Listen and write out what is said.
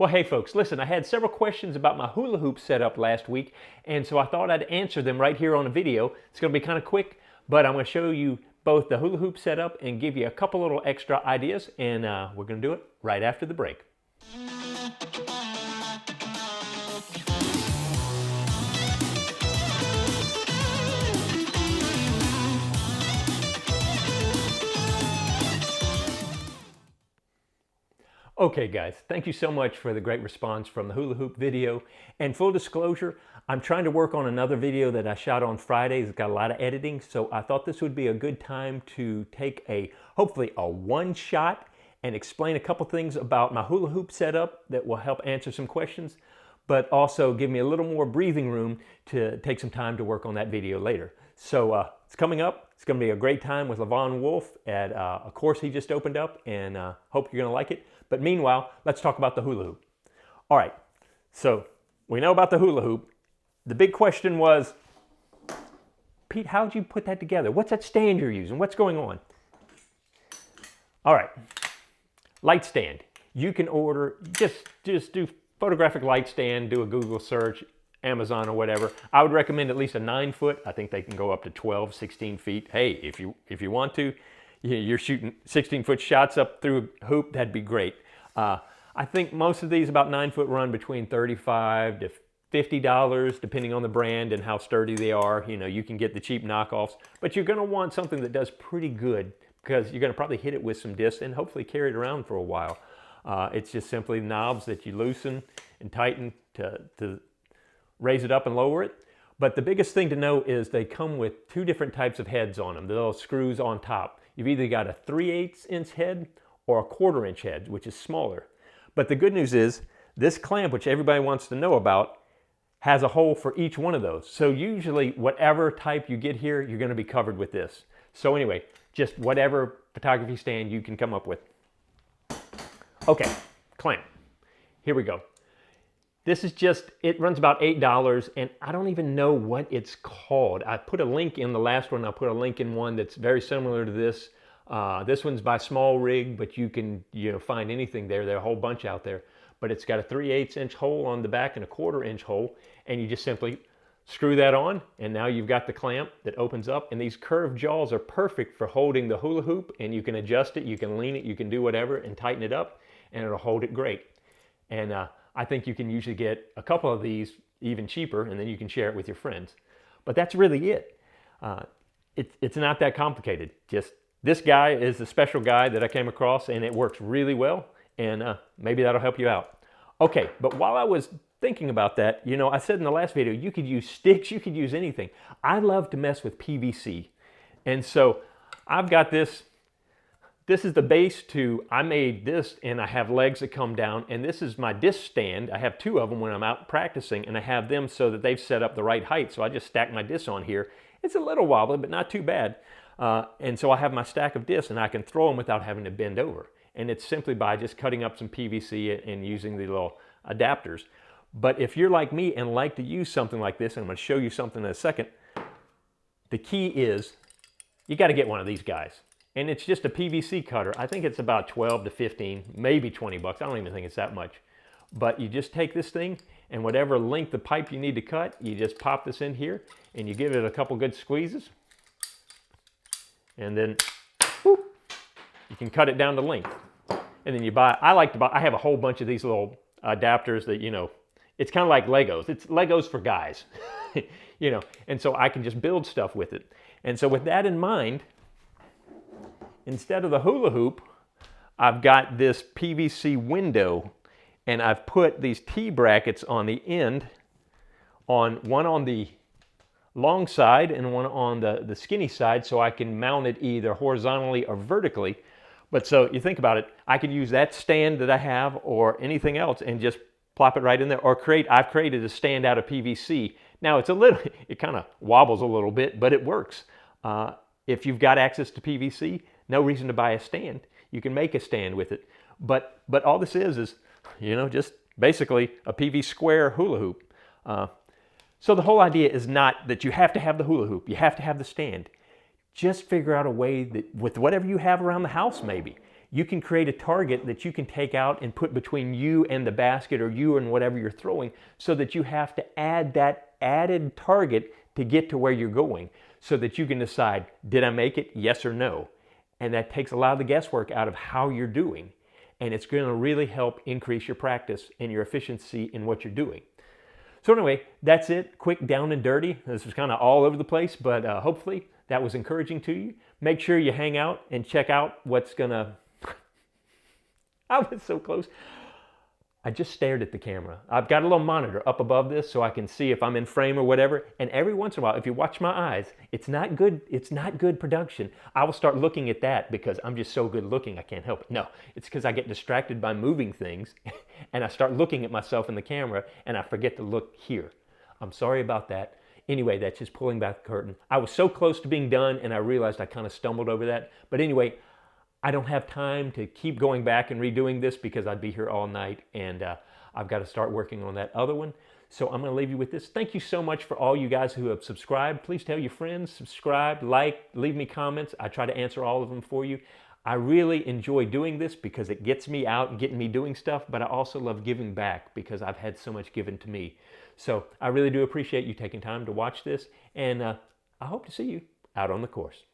Well, hey folks, listen, I had several questions about my hula hoop setup last week, and so I thought I'd answer them right here on a video. It's going to be kind of quick, but I'm going to show you both the hula hoop setup and give you a couple little extra ideas, and we're going to do it right after the break. Okay guys, thank you so much for the great response from the hula hoop video. And full disclosure, I'm trying to work on another video that I shot on Friday. It's got a lot of editing, so I thought this would be a good time to take hopefully a one shot and explain a couple things about my hula hoop setup that will help answer some questions, but also give me a little more breathing room to take some time to work on that video later. So it's coming up. It's going to be a great time with Levon Wolf at a course he just opened up, and hope you're going to like it. But meanwhile, let's talk about the hula hoop. All right, so we know about the hula hoop. The big question was, Pete, how'd you put that together? What's that stand you're using? What's going on? All right, light stand. You can order, just do photographic light stand, do a Google search, Amazon or whatever. I would recommend at least a 9 foot. I think they can go up to 12, 16 feet. Hey, if you want to, you're shooting 16-foot shots up through a hoop, that'd be great. I think most of these about 9 foot run between $35 to $50, depending on the brand and how sturdy they are. You know, you can get the cheap knockoffs, but you're gonna want something that does pretty good because you're gonna probably hit it with some discs and hopefully carry it around for a while. It's just simply knobs that you loosen and tighten to raise it up and lower it. But the biggest thing to know is they come with two different types of heads on them, the little screws on top. You've either got a 3/8 inch head or a 1/4 inch head, which is smaller. But the good news is this clamp, which everybody wants to know about, has a hole for each one of those. So usually whatever type you get here, you're going to be covered with this. So anyway, just whatever photography stand you can come up with. Okay, clamp. Here we go. This is it runs about $8, and I don't even know what it's called. I put a link in the last one. I'll put a link in one that's very similar to this. This one's by Small Rig, but you can find anything there. There are a whole bunch out there. But it's got a 3/8 inch hole on the back and a 1/4 inch hole, and you just simply screw that on, and now you've got the clamp that opens up, and these curved jaws are perfect for holding the hula hoop, and you can adjust it, you can lean it, you can do whatever and tighten it up, and it'll hold it great. And I think you can usually get a couple of these even cheaper, and then you can share it with your friends. But that's really it. It's not that complicated. Just this guy is the special guy that I came across, and it works really well, and maybe that'll help you out. Okay, but while I was thinking about that, I said in the last video, you could use sticks, you could use anything. I love to mess with PVC. And so I've got this. This is the base I made this, and I have legs that come down, and this is my disc stand. I have two of them when I'm out practicing, and I have them so that they've set up the right height. So I just stack my discs on here. It's a little wobbly, but not too bad. And so I have my stack of discs, and I can throw them without having to bend over. And it's simply by just cutting up some PVC and using the little adapters. But if you're like me and like to use something like this, and I'm going to show you something in a second, the key is you got to get one of these guys. And it's just a PVC cutter. I think it's about 12 to 15, maybe 20 bucks. I don't even think it's that much. But you just take this thing, and whatever length of pipe you need to cut, you just pop this in here, and you give it a couple good squeezes. And then, whoop, you can cut it down to length. And then I have a whole bunch of these little adapters that, it's kind of like Legos. It's Legos for guys, and so I can just build stuff with it. And so with that in mind, instead of the hula hoop, I've got this PVC window, and I've put these T-brackets on the end, one on the long side and one on the skinny side, so I can mount it either horizontally or vertically. But so you think about it, I could use that stand that I have or anything else and just plop it right in there, or I've created a stand out of PVC. Now it kind of wobbles a little bit, but it works. If you've got access to PVC, no reason to buy a stand. You can make a stand with it. But all this is just basically a PV square hula hoop. So the whole idea is not that you have to have the hula hoop, you have to have the stand. Just figure out a way that with whatever you have around the house maybe. you can create a target that you can take out and put between you and the basket or you and whatever you're throwing, so that you have to add that added target to get to where you're going, so that you can decide, did I make it, yes or no? And that takes a lot of the guesswork out of how you're doing. And it's going to really help increase your practice and your efficiency in what you're doing. So anyway, that's it. Quick, down and dirty. This was kind of all over the place, but hopefully that was encouraging to you. Make sure you hang out and check out what's going to... I was so close. I just stared at the camera. I've got a little monitor up above this so I can see if I'm in frame or whatever. And every once in a while, if you watch my eyes, it's not good production. I will start looking at that because I'm just so good looking, I can't help it. No, it's because I get distracted by moving things and I start looking at myself in the camera and I forget to look here. I'm sorry about that. Anyway, that's just pulling back the curtain. I was so close to being done and I realized I kind of stumbled over that. But anyway, I don't have time to keep going back and redoing this because I'd be here all night, and I've got to start working on that other one. So I'm going to leave you with this. Thank you so much for all you guys who have subscribed. Please tell your friends, subscribe, like, leave me comments. I try to answer all of them for you. I really enjoy doing this because it gets me out and getting me doing stuff, but I also love giving back because I've had so much given to me. So I really do appreciate you taking time to watch this, and I hope to see you out on the course.